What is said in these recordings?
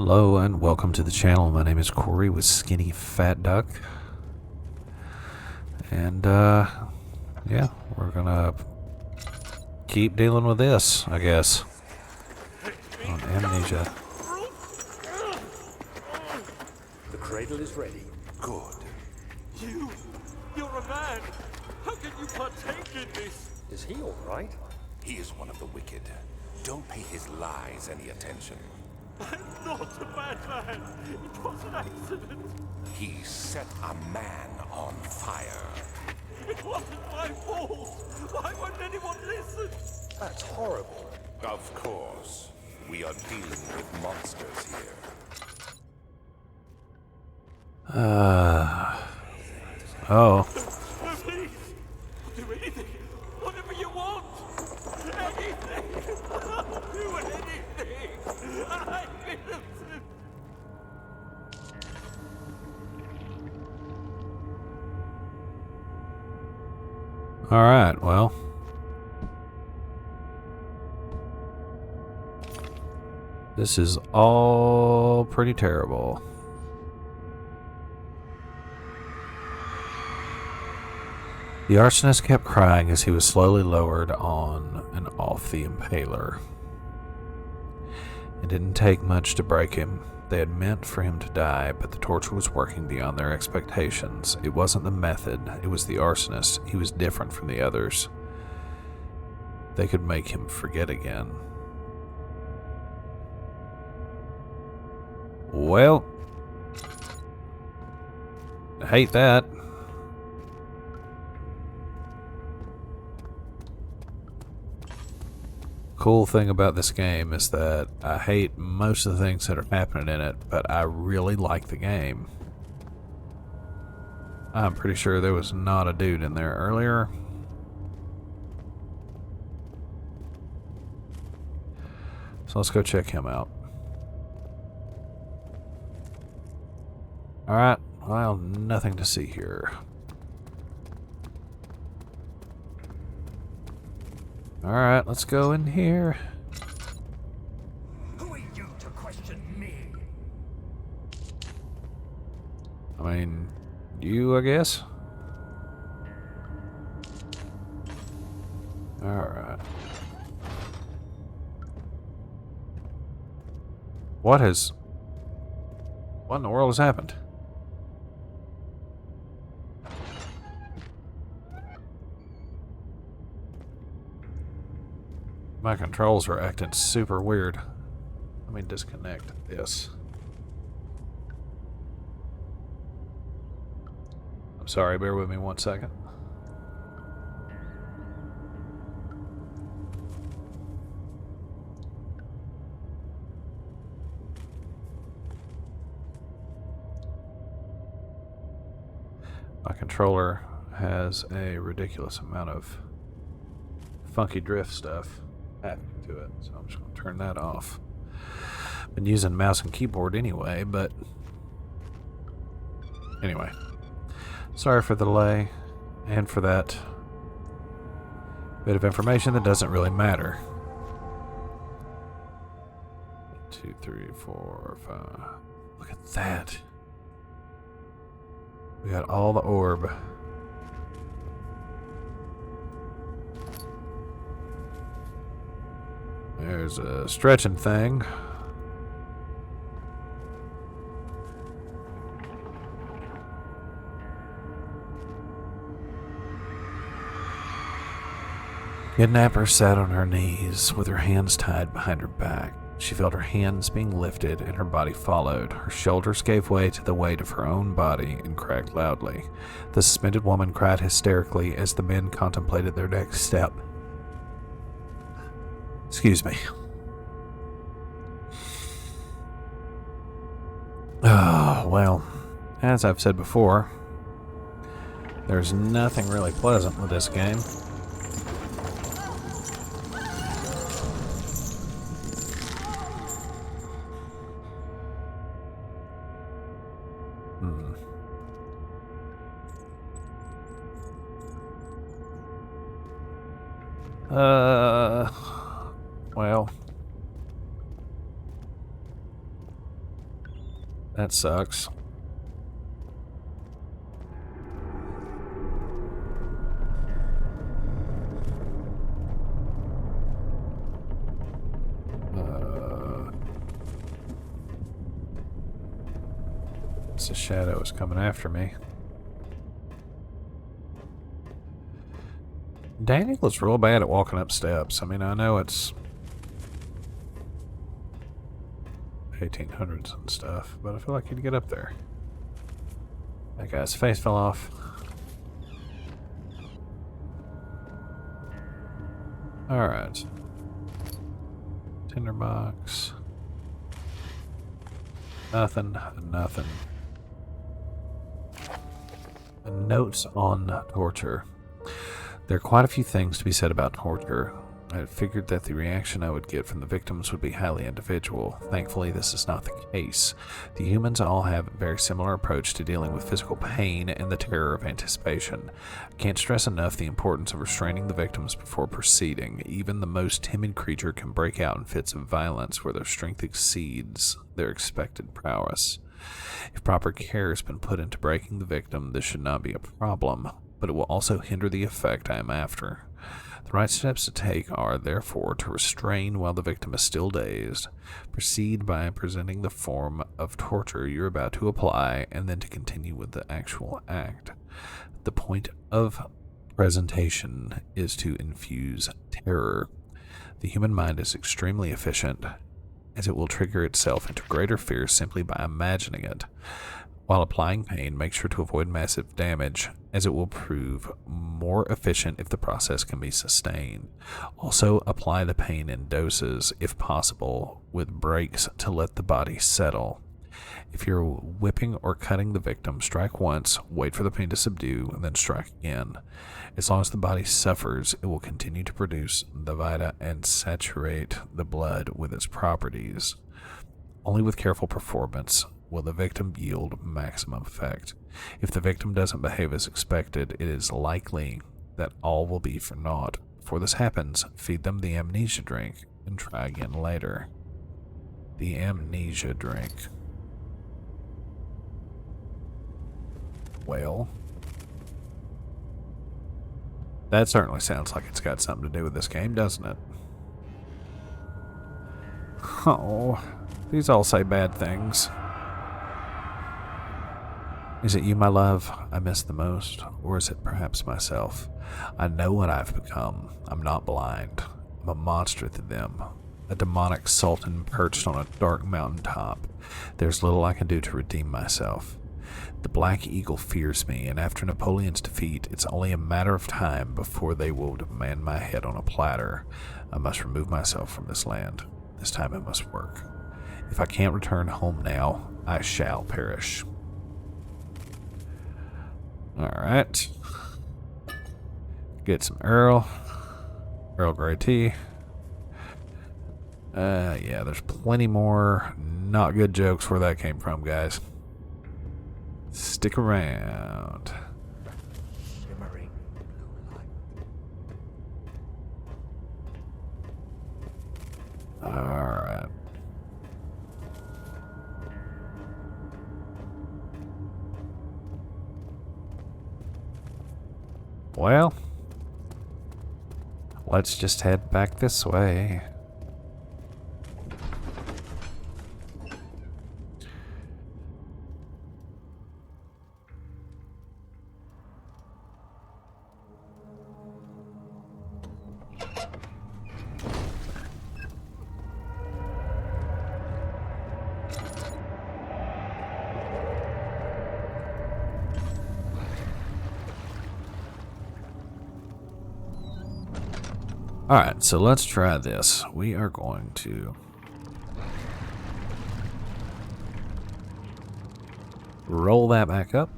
Hello and welcome to the channel. My name is Corey with Skinnyfat Duck. And yeah, we're gonna keep dealing with this, I guess. On Amnesia. The cradle is ready. Good. You're a man! How can you partake in this? Is he all right? He is one of the wicked. Don't pay his lies any attention. I'm not a bad man! It was an accident! He set a man on fire. It wasn't my fault! Why won't anyone listen? That's horrible. Of course. We are dealing with monsters here. Oh. No, please! I'll do anything! Whatever you want! Anything! I'll do anything! I'm innocent! Alright, well. This is all pretty terrible. The arsonist kept crying as he was slowly lowered on and off the impaler. It didn't take much to break him. They had meant for him to die, but the torture was working beyond their expectations. It wasn't the method, it was the arsonist. He was different from the others. They could make him forget again. Well, I hate that. Cool thing about this game is that I hate most of the things that are happening in it, but I really like the game. I'm pretty sure there was not a dude in there earlier. So let's go check him out. Alright, well, nothing to see here. Alright, let's go in here. Who are you to question me? I mean, you, I guess? Alright. What in the world has happened? My controls are acting super weird. Let me disconnect this. I'm sorry, bear with me 1 second. My controller has a ridiculous amount of funky drift stuff happening to it, so I'm just going to turn that off. Been using mouse and keyboard anyway, but anyway, sorry for the delay and for that bit of information that doesn't really matter. 2, 3, 4, 5. Look at that. We got all the orb. There's a stretching thing. Kidnapper sat on her knees with her hands tied behind her back. She felt her hands being lifted and her body followed. Her shoulders gave way to the weight of her own body and cracked loudly. The suspended woman cried hysterically as the men contemplated their next step. Excuse me. Oh, well, as I've said before, there's nothing really pleasant with this game. Well, That sucks. It's a shadow is coming after me. Daniel is real bad at walking up steps. I mean, I know it's 1800s and stuff, but I feel like he'd get up there. That guy's face fell off. Alright. Tinderbox. Nothing. Notes on torture. There are quite a few things to be said about torture. I had figured that the reaction I would get from the victims would be highly individual. Thankfully, this is not the case. The humans all have a very similar approach to dealing with physical pain and the terror of anticipation. I can't stress enough the importance of restraining the victims before proceeding. Even the most timid creature can break out in fits of violence where their strength exceeds their expected prowess. If proper care has been put into breaking the victim, this should not be a problem, but it will also hinder the effect I am after. The right steps to take are, therefore, to restrain while the victim is still dazed, proceed by presenting the form of torture you're about to apply, and then to continue with the actual act. The point of presentation is to infuse terror. The human mind is extremely efficient, as it will trigger itself into greater fear simply by imagining it. While applying pain, make sure to avoid massive damage, as it will prove more efficient if the process can be sustained. Also, apply the pain in doses, if possible, with breaks to let the body settle. If you're whipping or cutting the victim, strike once, wait for the pain to subdue, and then strike again. As long as the body suffers, it will continue to produce the vita and saturate the blood with its properties. Only with careful performance will the victim yield maximum effect. If the victim doesn't behave as expected, it is likely that all will be for naught. Before this happens, feed them the amnesia drink and try again later. The amnesia drink. Well, that certainly sounds like it's got something to do with this game, doesn't it? Oh, these all say bad things. Is it you, my love, I miss the most, or is it perhaps myself? I know what I've become. I'm not blind. I'm a monster to them, a demonic sultan perched on a dark mountain top. There's little I can do to redeem myself. The Black Eagle fears me, and after Napoleon's defeat, it's only a matter of time before they will demand my head on a platter. I must remove myself from this land. This time it must work. If I can't return home now, I shall perish. Alright. Get some Earl Grey tea. Yeah, there's plenty more not good jokes where that came from, guys. Stick around. Shimmering blue light. Alright. Well, let's just head back this way. Alright, so let's try this. We are going to roll that back up.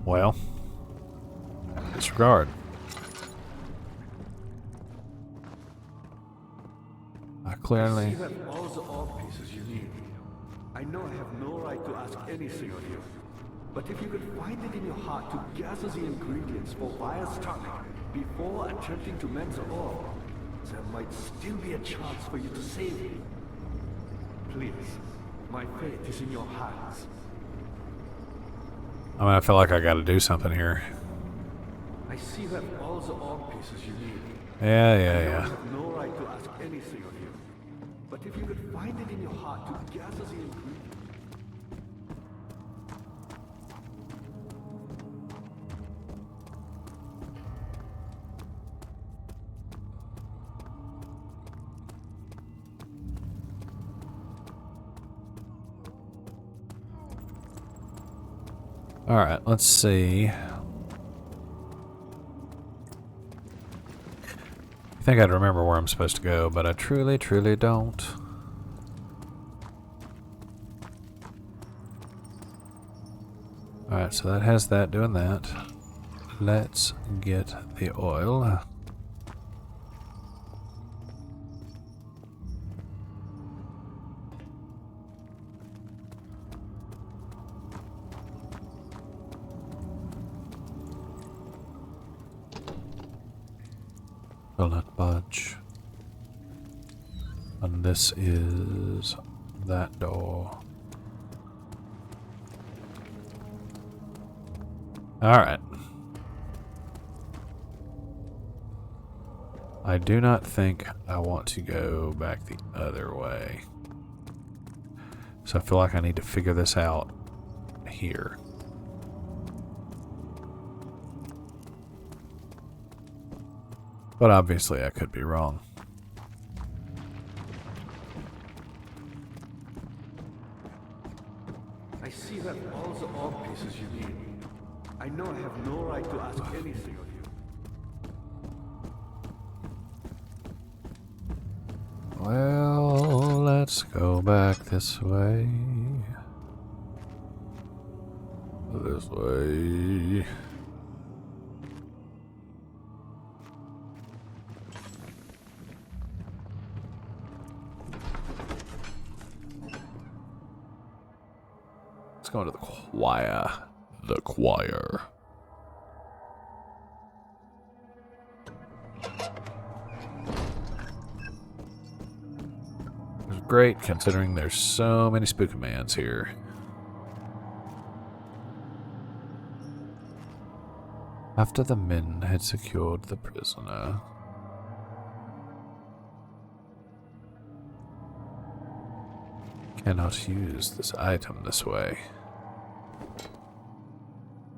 Well, disregard. I clearly... You have all the art pieces you need. I know I have no right to ask anything of you, but if you could find it in your heart to gather the ingredients for Vire's tonic before attempting to mend the orb, there might still be a chance for you to save me. Please, my fate is in your hands. I mean, I feel like I gotta do something here. I see you have all the orb pieces you need. Yeah. I have no right to ask anything of you, but if you could find it in your heart to gather the ingredients. Alright, let's see. I think I'd remember where I'm supposed to go, but I truly don't. Alright, so that has that doing that. Let's get the oil. Will not budge. And this is that door. Alright. I do not think I want to go back the other way. So I feel like I need to figure this out here. But obviously I could be wrong. I see you have all the orb pieces you need. I know I have no right to ask anything of you. Well, let's go back this way. This way. Let's go into the choir. The choir. It's great considering there's so many spooky mans here. After the men had secured the prisoner, cannot use this item this way.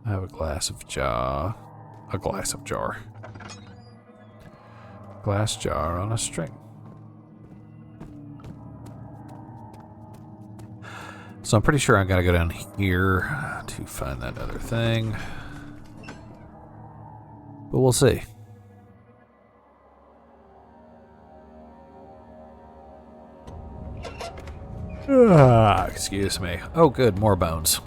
I have a glass of jar. Glass jar on a string. So I'm pretty sure I gotta go down here to find that other thing. But we'll see. Excuse me. Oh good, more bones.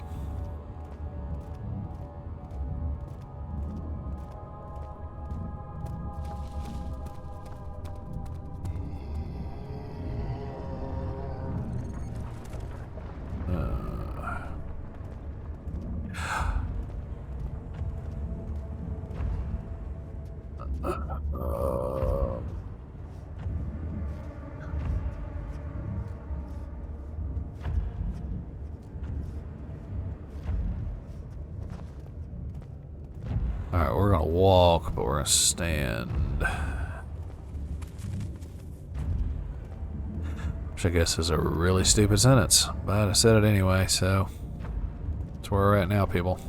Alright, we're gonna walk, but we're gonna stand. Which I guess is a really stupid sentence, but I said it anyway, so that's where we're at now, people.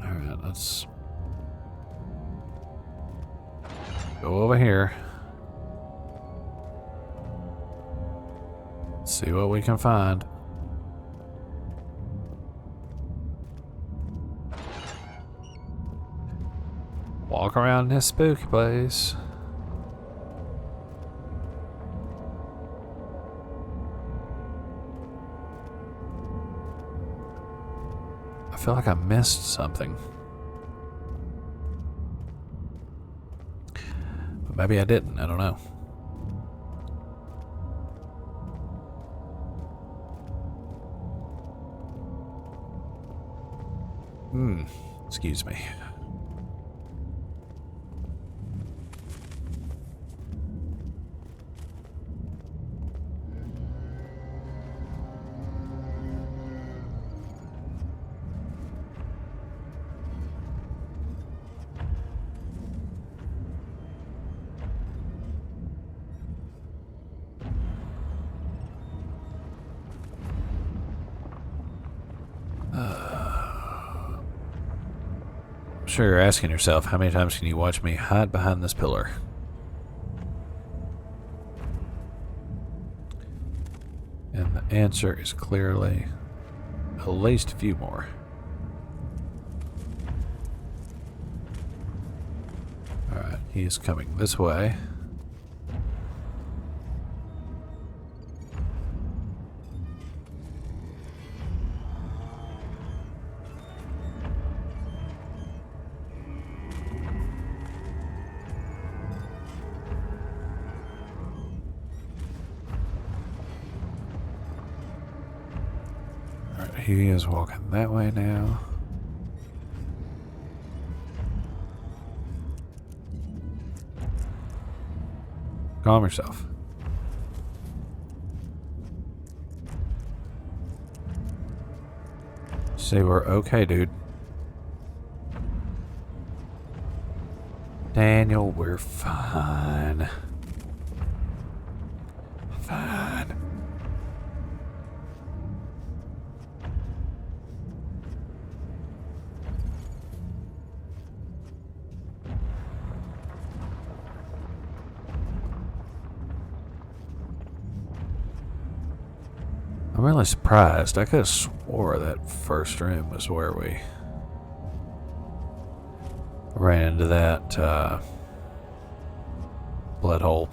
Alright, let's go over here. See what we can find. Walk around this spooky place. I feel like I missed something. But maybe I didn't. I don't know. Excuse me. I'm sure you're asking yourself, how many times can you watch me hide behind this pillar? And the answer is clearly at least a few more. Alright, he is coming this way. He is walking that way now. Calm yourself. Say we're okay, dude. Daniel, we're fine. Fine. I'm really surprised. I could have swore that first room was where we ran into that blood hole.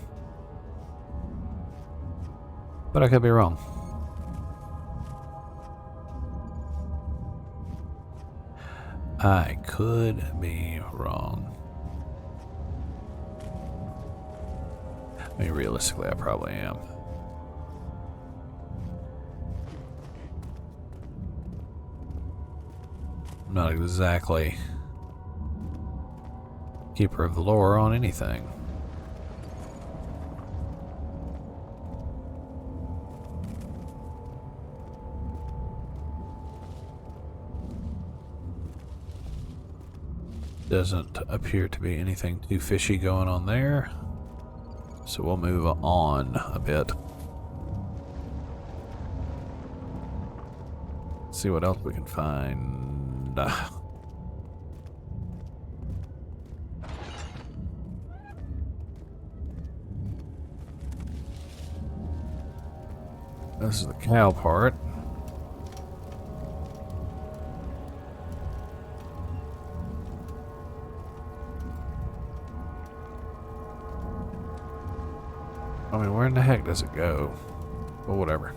But I could be wrong. I could be wrong. I mean, realistically, I probably am. I'm not exactly keeper of the lore on anything. Doesn't appear to be anything too fishy going on there. So we'll move on a bit. See what else we can find. This is the cow part. I mean, where in the heck does it go? Well, whatever.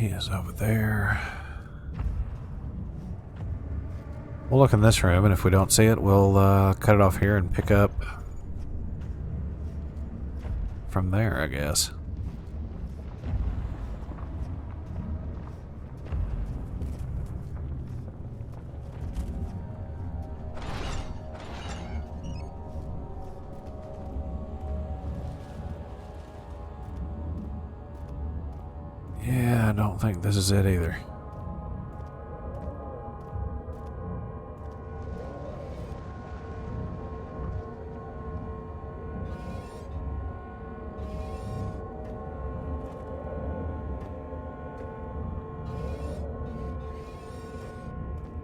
he is over there. We'll look in this room, and if we don't see it, we'll cut it off here and pick up from there, I guess. Yeah, I don't think this is it either.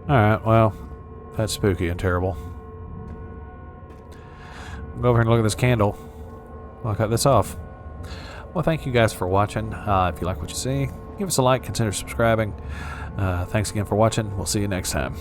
Alright, well, that's spooky and terrible. I'll go over here and look at this candle. I'll cut this off. Well, thank you guys for watching. If you like what you see, give us a like, consider subscribing. Thanks again for watching. We'll see you next time.